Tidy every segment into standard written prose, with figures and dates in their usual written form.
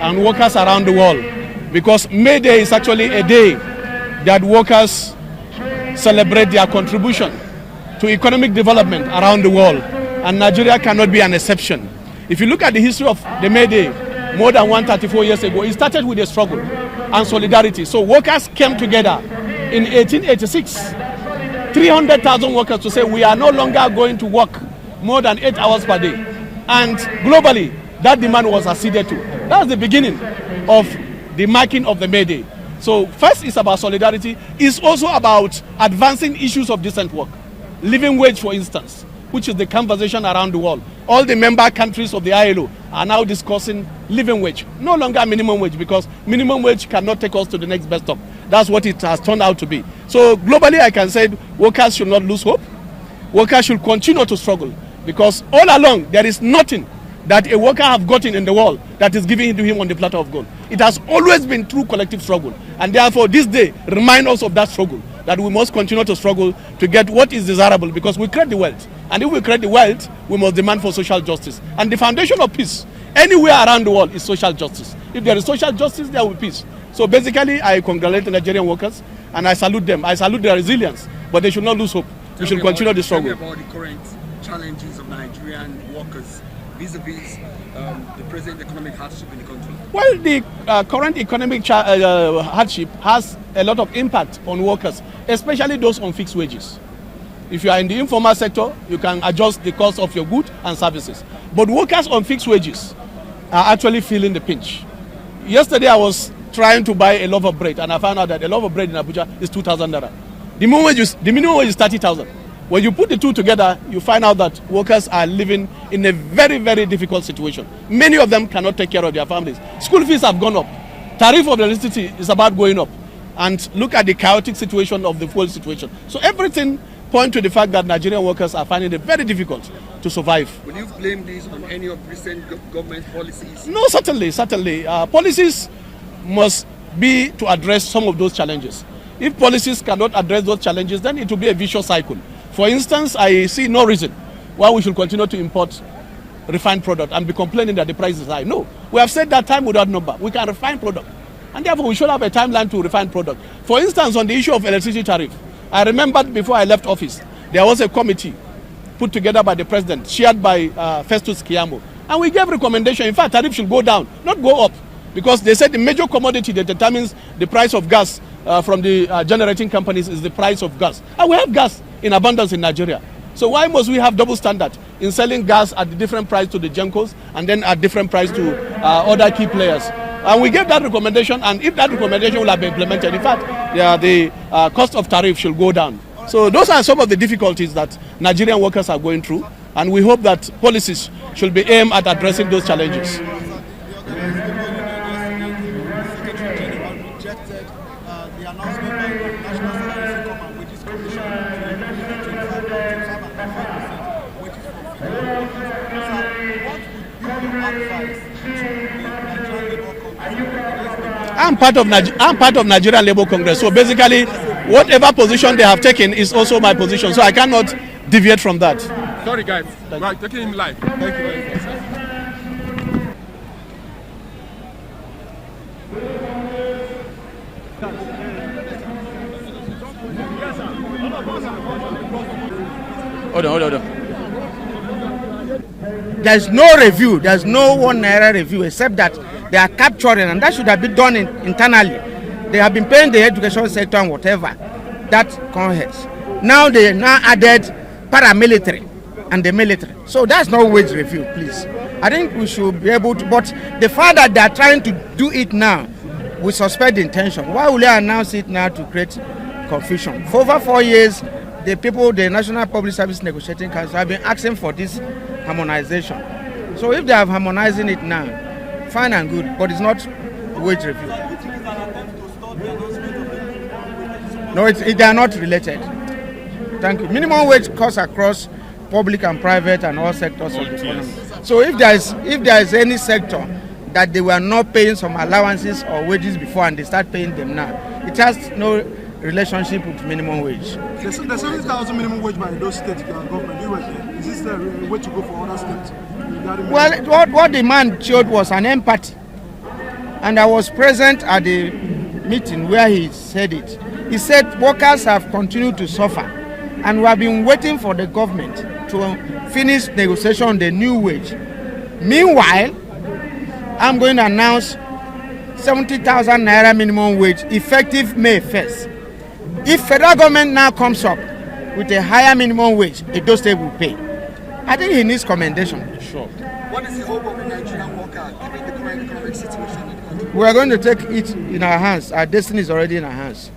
and workers around the world, because May Day is actually a day that workers celebrate their contribution to economic development around the world, and Nigeria cannot be an exception. If you look at the history of the May Day, more than 134 years ago, it started with a struggle and solidarity. So workers came together in 1886, 300,000 workers, to say we are no longer going to work more than 8 hours per day. And globally, that demand was acceded to. That's the beginning of the marking of the May Day. So first, it's about solidarity. It's also about advancing issues of decent work. Living wage, for instance, which is the conversation around the world. All the member countries of the ILO are now discussing living wage, no longer minimum wage, because minimum wage cannot take us to the next best stop. That's what it has turned out to be. So globally, I can say workers should not lose hope. Workers should continue to struggle, because all along, there is nothing that a worker have gotten in the world that is given to him on the platter of gold. It has always been through collective struggle. And therefore, this day reminds us of that struggle, that we must continue to struggle to get what is desirable, because we create the wealth. And if we create the wealth, we must demand for social justice. And the foundation of peace anywhere around the world is social justice. If there is social justice, there will be peace. So basically, I congratulate the Nigerian workers and I salute them. I salute their resilience, but they should not lose hope. We should continue the struggle. Tell me about the current challenges of Nigerian workers vis-a-vis the present economic hardship in the country. Well, the current economic hardship has a lot of impact on workers, especially those on fixed wages. If you are in the informal sector, you can adjust the cost of your goods and services. But workers on fixed wages are actually feeling the pinch. Yesterday, I was trying to buy a loaf of bread, and I found out that a loaf of bread in Abuja is 2,000 naira. The minimum wage is 30,000. When you put the two together, you find out that workers are living in a very, very difficult situation. Many of them cannot take care of their families. School fees have gone up. Tariff of electricity is about going up. And look at the chaotic situation of the fuel situation. So everything points to the fact that Nigerian workers are finding it very difficult to survive. Will you blame this on any of recent government policies? No, certainly. Policies must be to address some of those challenges. If policies cannot address those challenges, then it will be a vicious cycle. For instance, I see no reason why we should continue to import refined product and be complaining that the price is high. No, we have said that time without number. We can refine product, and therefore we should have a timeline to refine product. For instance, on the issue of electricity tariff, I remembered before I left office, there was a committee put together by the president, chaired by Festus Keyamo, and we gave recommendation. In fact, tariff should go down, not go up, because they said the major commodity that determines the price of gas from the generating companies is the price of gas. And we have gas in abundance in Nigeria. So why must we have double standard in selling gas at a different price to the Gencos and then at different price to other key players? And we gave that recommendation, and if that recommendation will have been implemented, in fact, the cost of tariff should go down. So those are some of the difficulties that Nigerian workers are going through, and we hope that policies should be aimed at addressing those challenges. I'm part of Nigerian Labour Congress. So basically, whatever position they have taken is also my position. So I cannot deviate from that. Sorry, guys. Right, taking him live. Thank you very much. Hold on. There's no review. There's no 1 naira review, except that they are capturing, and that should have been done internally. They have been paying the education sector and whatever that comes. Now they added paramilitary and the military. So that's no wage review, please. I think we should be able to, but the fact that they are trying to do it now, we suspect the intention. Why will they announce it now to create confusion? For over 4 years, the National Public Service Negotiating Council have been asking for this harmonization. So if they are harmonizing it now, fine and good, but it's not wage review. No, they are not related. Thank you. Minimum wage cuts across public and private and all sectors of the economy. So if there is any sector that they were not paying some allowances or wages before and they start paying them now, it has no relationship with minimum wage. There's 70,000 minimum wage by those state government. Is this the way to go for other states? Well, what the man showed was an empathy. and I was present at the meeting where he said it. He said workers have continued to suffer, and we have been waiting for the government to finish negotiation on the new wage. Meanwhile, I'm going to announce 70,000 naira minimum wage effective May 1st. If federal government now comes up with a higher minimum wage, Edo State will pay. I think he needs commendation. Sure. What is the hope of the Nigerian worker given the current economic situation in the country? We are going to take it in our hands. Our destiny is already in our hands.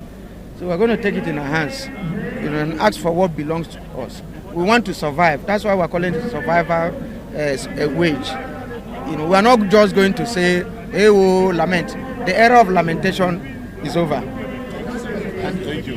So we are going to take it in our hands, and ask for what belongs to us. We want to survive. That's why we are calling it survival wage. We are not just going to say, hey, oh, lament. The era of lamentation is over. Thank you.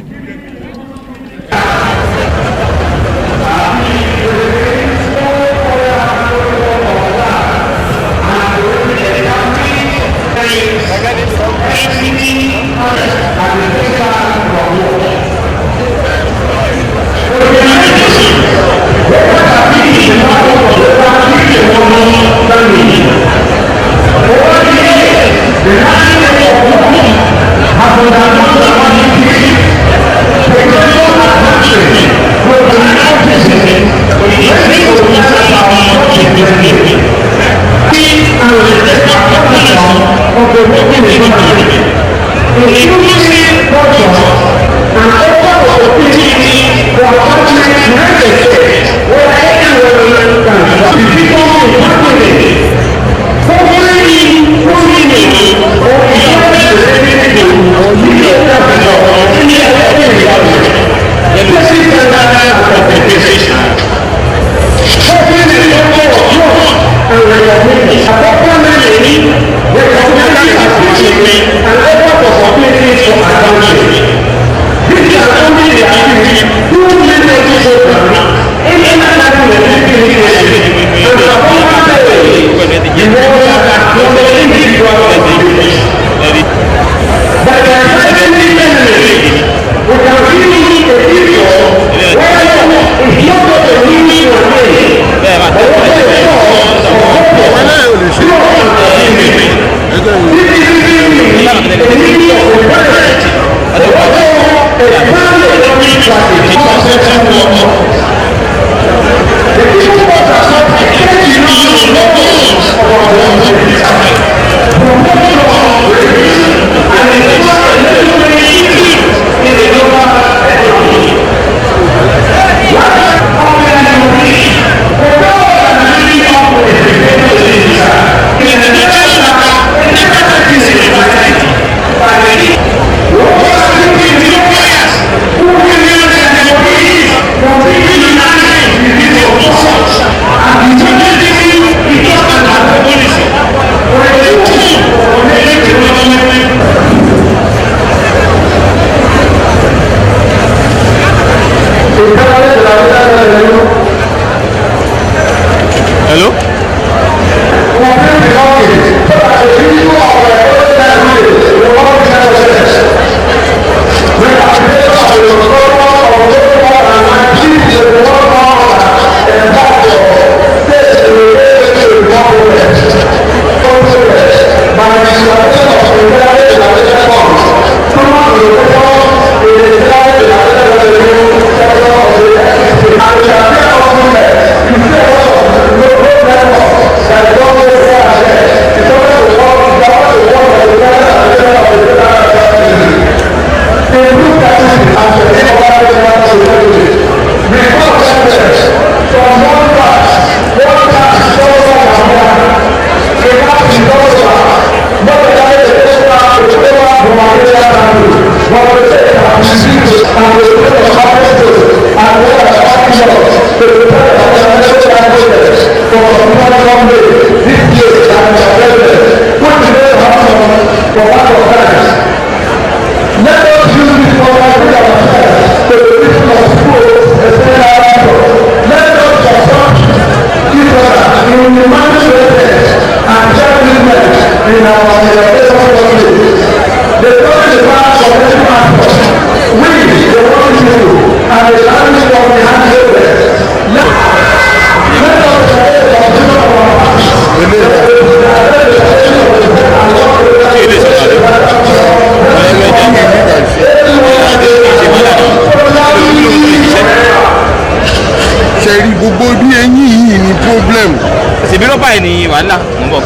wàhálà ń bọ̀.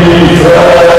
Solidarity,